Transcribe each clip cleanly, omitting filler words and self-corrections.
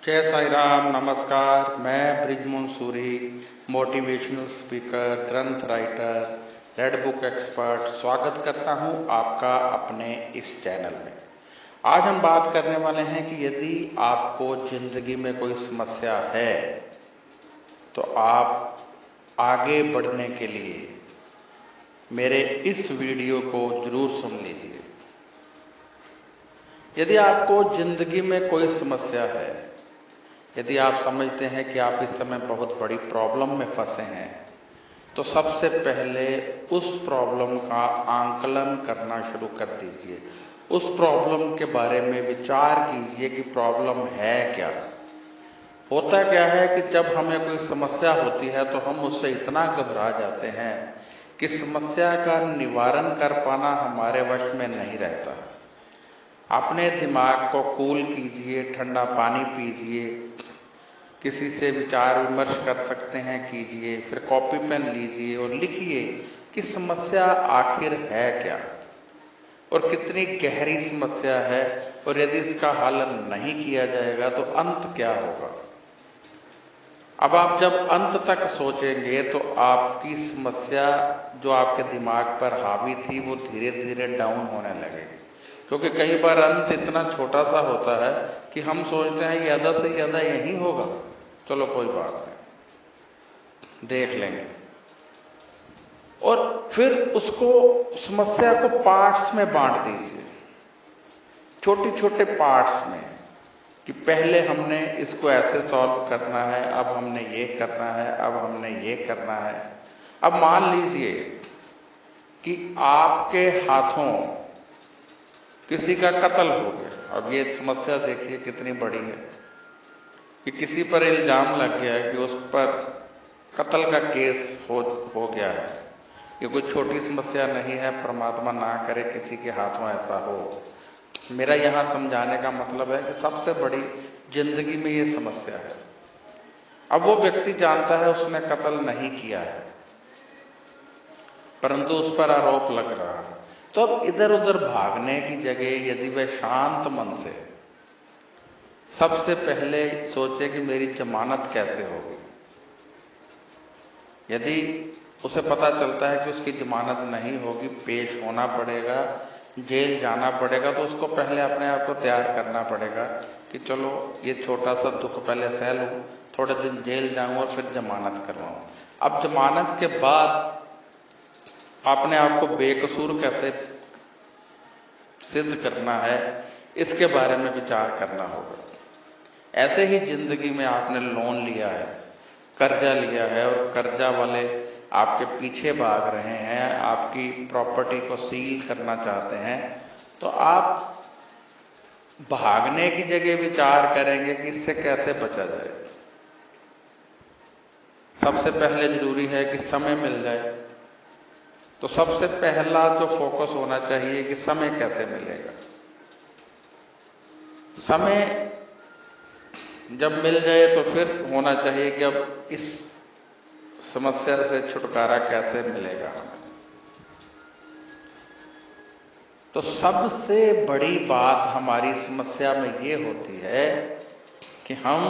जय साई राम। नमस्कार। मैं ब्रिजमोहन सूरी, मोटिवेशनल स्पीकर, ग्रंथ राइटर, रेड बुक एक्सपर्ट, स्वागत करता हूं आपका अपने इस चैनल में। आज हम बात करने वाले हैं कि यदि आपको जिंदगी में कोई समस्या है तो आप आगे बढ़ने के लिए मेरे इस वीडियो को जरूर सुन लीजिए। यदि आपको जिंदगी में कोई समस्या है, यदि आप समझते हैं कि आप इस समय बहुत बड़ी प्रॉब्लम में फंसे हैं, तो सबसे पहले उस प्रॉब्लम का आंकलन करना शुरू कर दीजिए। उस प्रॉब्लम के बारे में विचार कीजिए कि प्रॉब्लम है क्या। होता क्या है कि जब हमें कोई समस्या होती है तो हम उससे इतना घबरा जाते हैं कि समस्या का निवारण कर पाना हमारे वश में नहीं रहता। अपने दिमाग को कूल कीजिए, ठंडा पानी पीजिए, किसी से विचार विमर्श कर सकते हैं कीजिए, फिर कॉपी पेन लीजिए और लिखिए कि समस्या आखिर है क्या और कितनी गहरी समस्या है, और यदि इसका हल नहीं किया जाएगा तो अंत क्या होगा। अब आप जब अंत तक सोचेंगे तो आपकी समस्या जो आपके दिमाग पर हावी थी वो धीरे धीरे डाउन होने लगेगी, क्योंकि कई बार अंत इतना छोटा सा होता है कि हम सोचते हैं ज्यादा से ज्यादा यही होगा, चलो कोई बात नहीं, देख लेंगे। और फिर उसको समस्या को पार्ट्स में बांट दीजिए, छोटे छोटे पार्ट्स में, कि पहले हमने इसको ऐसे सॉल्व करना है, अब हमने ये करना है, अब हमने ये करना है। अब मान लीजिए कि आपके हाथों किसी का कत्ल हो गया। अब ये समस्या देखिए कितनी बड़ी है कि किसी पर इल्जाम लग गया है कि उस पर कत्ल का केस हो गया है। ये कोई छोटी समस्या नहीं है, परमात्मा ना करे किसी के हाथों ऐसा हो। मेरा यहां समझाने का मतलब है कि सबसे बड़ी जिंदगी में ये समस्या है। अब वो व्यक्ति जानता है उसने कत्ल नहीं किया है, परंतु उस पर आरोप लग रहा है। तो अब इधर उधर भागने की जगह यदि वह शांत मन से सबसे पहले सोचे कि मेरी जमानत कैसे होगी। यदि उसे पता चलता है कि उसकी जमानत नहीं होगी, पेश होना पड़ेगा, जेल जाना पड़ेगा, तो उसको पहले अपने आप को तैयार करना पड़ेगा कि चलो ये छोटा सा दुख पहले सह लूं, थोड़े दिन जेल जाऊं और फिर जमानत करवाऊं। अब जमानत के बाद अपने आप को बेकसूर कैसे सिद्ध करना है, इसके बारे में विचार करना होगा। ऐसे ही जिंदगी में आपने लोन लिया है, कर्जा लिया है, और कर्जा वाले आपके पीछे भाग रहे हैं, आपकी प्रॉपर्टी को सील करना चाहते हैं, तो आप भागने की जगह विचार करेंगे कि इससे कैसे बचा जाए। सबसे पहले जरूरी है कि समय मिल जाए। तो सबसे पहला जो फोकस होना चाहिए कि समय कैसे मिलेगा। समय जब मिल जाए तो फिर होना चाहिए कि अब इस समस्या से छुटकारा कैसे मिलेगा हमें। तो सबसे बड़ी बात हमारी समस्या में ये होती है कि हम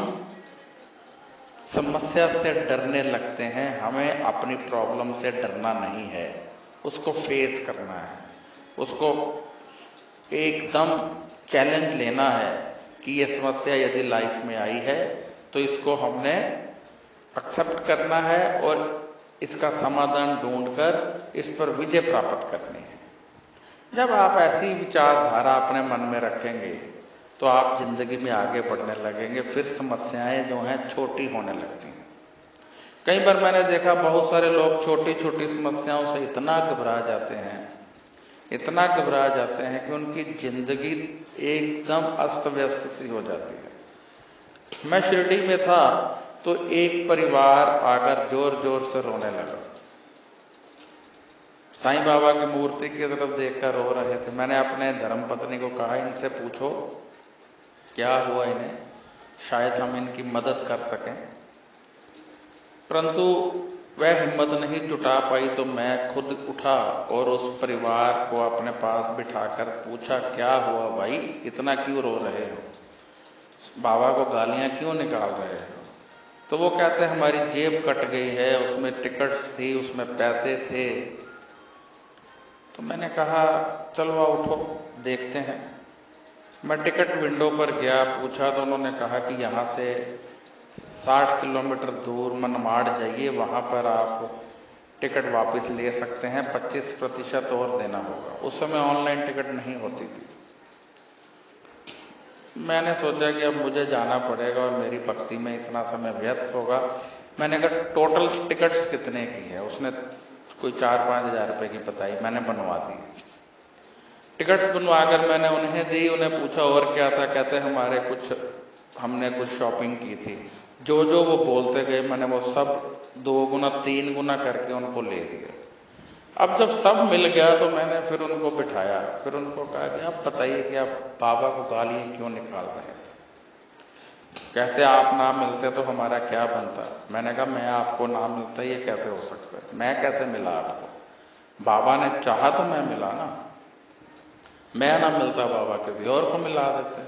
समस्या से डरने लगते हैं। हमें अपनी प्रॉब्लम से डरना नहीं है, उसको फेस करना है, उसको एकदम चैलेंज लेना है कि ये समस्या यदि लाइफ में आई है तो इसको हमने एक्सेप्ट करना है और इसका समाधान ढूंढकर इस पर विजय प्राप्त करनी है। जब आप ऐसी विचारधारा अपने मन में रखेंगे तो आप जिंदगी में आगे बढ़ने लगेंगे। फिर समस्याएं जो हैं छोटी होने लगती हैं। कई बार मैंने देखा बहुत सारे लोग छोटी छोटी समस्याओं से इतना घबरा जाते हैं, इतना घबरा जाते हैं कि उनकी जिंदगी एकदम अस्त व्यस्त सी हो जाती है। मैं शिरडी में था तो एक परिवार आकर जोर जोर से रोने लगा। साईं बाबा की मूर्ति की तरफ देखकर रो रहे थे। मैंने अपने धर्मपत्नी को कहा, इनसे पूछो क्या हुआ इन्हें, शायद हम इनकी मदद कर सकें। परंतु वह हिम्मत नहीं जुटा पाई, तो मैं खुद उठा और उस परिवार को अपने पास बिठाकर पूछा, क्या हुआ भाई, इतना क्यों रो रहे हो। बाबा को गालियां क्यों निकाल रहे हो? तो वो कहते हैं हमारी जेब कट गई है, उसमें टिकट्स थी, उसमें पैसे थे। तो मैंने कहा चलो आओ उठो देखते हैं। मैं टिकट विंडो पर गया, पूछा तो उन्होंने कहा कि यहाँ से 60 किलोमीटर दूर मनमाड़ जाइए, वहां पर आप टिकट वापस ले सकते हैं, 25% और देना होगा। उस समय ऑनलाइन टिकट नहीं होती थी। मैंने सोचा कि अब मुझे जाना पड़ेगा और मेरी भक्ति में इतना समय व्यर्थ होगा। मैंने कहा टोटल टिकट्स कितने की है? उसने कोई 4-5 हज़ार रुपए की बताई। मैंने बनवा दी। टिकट्स बनवाकर मैंने उन्हें दी। उन्हें पूछा और क्या था? कहते हमने कुछ शॉपिंग की थी। जो जो वो बोलते गए मैंने वो सब 2 गुना 3 गुना करके उनको ले दिया। अब जब सब मिल गया तो मैंने फिर उनको बिठाया, फिर उनको कहा कि आप बताइए कि आप बाबा को गालियां क्यों निकाल रहे थे? कहते आप ना मिलते तो हमारा क्या बनता? मैंने कहा मैं आपको ना मिलता ये कैसे हो सकता है? मैं कैसे मिला आपको? बाबा ने चाहा तो मैं मिला ना। मैं ना मिलता बाबा किसी और को मिला देते।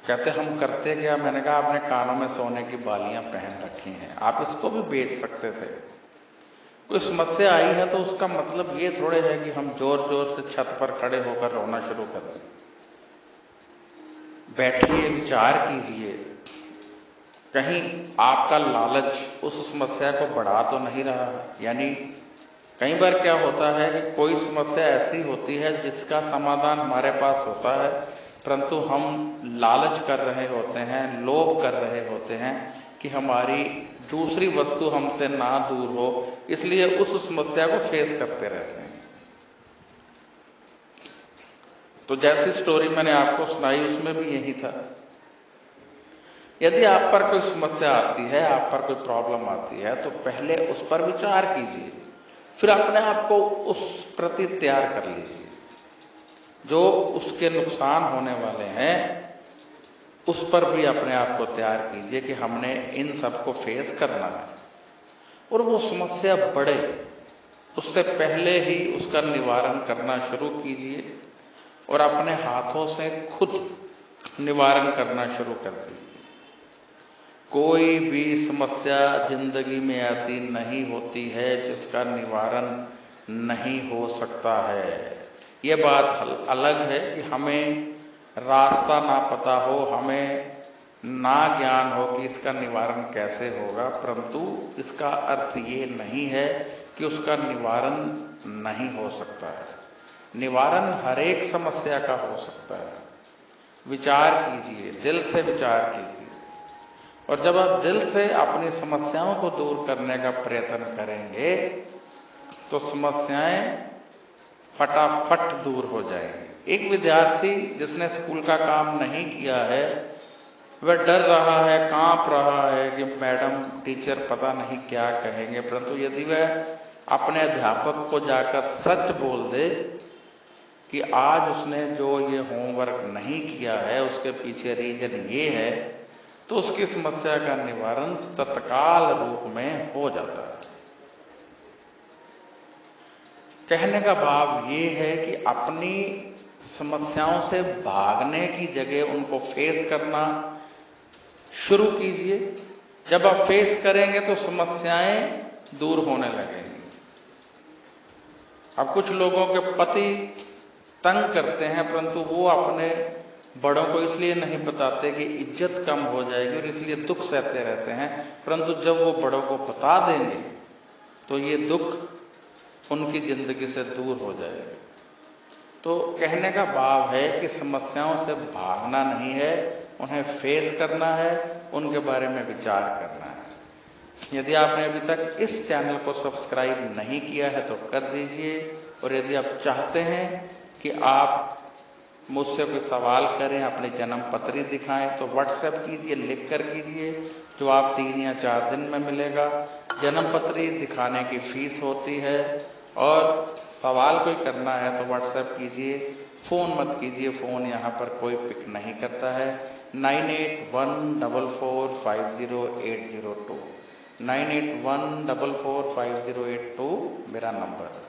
कहते हम करते क्या? मैंने कहा आपने कानों में सोने की बालियां पहन रखी हैं, आप इसको भी बेच सकते थे। कोई समस्या आई है तो उसका मतलब ये थोड़े है कि हम जोर जोर से छत पर खड़े होकर रोना शुरू कर दें। बैठिए, विचार कीजिए, कहीं आपका लालच उस समस्या को बढ़ा तो नहीं रहा है। यानी कई बार क्या होता है कि कोई समस्या ऐसी होती है जिसका समाधान हमारे पास होता है, परंतु हम लालच कर रहे होते हैं, लोभ कर रहे होते हैं कि हमारी दूसरी वस्तु हमसे ना दूर हो, इसलिए उस समस्या को फेस करते रहते हैं। तो जैसी स्टोरी मैंने आपको सुनाई उसमें भी यही था। यदि आप पर कोई समस्या आती है, आप पर कोई प्रॉब्लम आती है, तो पहले उस पर विचार कीजिए, फिर अपने आप को उस प्रति तैयार कर लीजिए। जो उसके नुकसान होने वाले हैं उस पर भी अपने आप को तैयार कीजिए कि हमने इन सब को फेस करना है। और वो समस्या बढ़े उससे पहले ही उसका निवारण करना शुरू कीजिए और अपने हाथों से खुद निवारण करना शुरू कर दीजिए। कोई भी समस्या जिंदगी में ऐसी नहीं होती है जिसका निवारण नहीं हो सकता है। ये बात अलग है कि हमें रास्ता ना पता हो, हमें ना ज्ञान हो कि इसका निवारण कैसे होगा, परंतु इसका अर्थ ये नहीं है कि उसका निवारण नहीं हो सकता है। निवारण हर एक समस्या का हो सकता है। विचार कीजिए, दिल से विचार कीजिए, और जब आप दिल से अपनी समस्याओं को दूर करने का प्रयत्न करेंगे तो समस्याएं फटाफट दूर हो जाएंगी। एक विद्यार्थी जिसने स्कूल का काम नहीं किया है वह डर रहा है, कांप रहा है कि मैडम टीचर पता नहीं क्या कहेंगे, परंतु यदि वह अपने अध्यापक को जाकर सच बोल दे कि आज उसने जो ये होमवर्क नहीं किया है उसके पीछे रीजन ये है, तो उसकी समस्या का निवारण तत्काल रूप में हो जाता है। कहने का भाव ये है कि अपनी समस्याओं से भागने की जगह उनको फेस करना शुरू कीजिए। जब आप फेस करेंगे तो समस्याएं दूर होने लगेंगी। अब कुछ लोगों के पति तंग करते हैं, परंतु वो अपने बड़ों को इसलिए नहीं बताते कि इज्जत कम हो जाएगी और इसलिए दुख सहते रहते हैं, परंतु जब वो बड़ों को बता देंगे तो ये दुख उनकी जिंदगी से दूर हो जाएगा। तो कहने का भाव है कि समस्याओं से भागना नहीं है, उन्हें फेस करना है, उनके बारे में विचार करना है। यदि आपने अभी तक इस चैनल को सब्सक्राइब नहीं किया है तो कर दीजिए, और यदि आप चाहते हैं कि आप मुझसे कोई सवाल करें, अपनी जन्म पत्री दिखाएं, तो व्हाट्सएप कीजिए, लिख कर कीजिए, जो आप 3 या 4 दिन में मिलेगा। जन्म पत्री दिखाने की फीस होती है, और सवाल कोई करना है तो व्हाट्सएप कीजिए, फ़ोन मत कीजिए, फ़ोन यहाँ पर कोई पिक नहीं करता है। 9814450802 9814450802 मेरा नंबर।